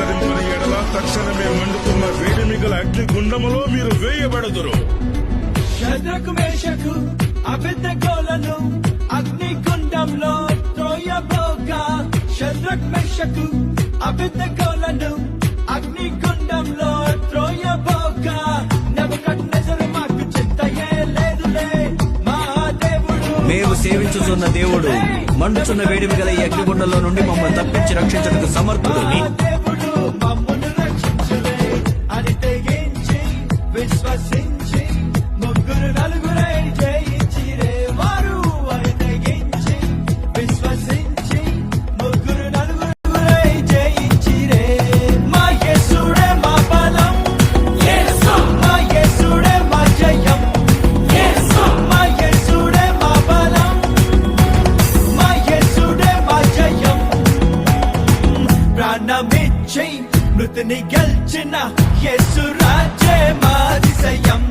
ఆచరించిన ఎడల తక్షణమే మండుతున్న వేడిమిగల అగ్నిగుండములో మీరు వేయబడుదురు. శద్రకు మేషకు అబేద్నెగోలను అగ్నిగుండంలో త్రోయబోగా, శద్రకు మేషకు అబేద్నెగోలను అగ్నిగుండంలో త్రోయబోగా, నెబుకద్నెజరు మాకు చింతయే లేదులే, మా దేవుడు మేము సేవించుచున్న దేవుడు మండుచున్న వేడిమి గల ఈ అగ్నిగుండంలో నుండి మమ్మల్ని తప్పించి రక్షించడానికి సమర్థుడు. దేవుడు మమ్మను రక్షించులే అని తెగించి విశ్వసించి ముగ్గురు నలుగురై జయించిరే వారు అని తెగించి విశ్వసించి ముగ్గురు నలుగురై జయించిరే. మా యేసుడే మా బలం, మా యేసుడే మా జయం, మా యేసుడే మా బలం, మా యేసుడే మా జయం. ప్రాణమిచ్చి మృతిని గెలిచిన యేసు రాజే మా అతిశయం.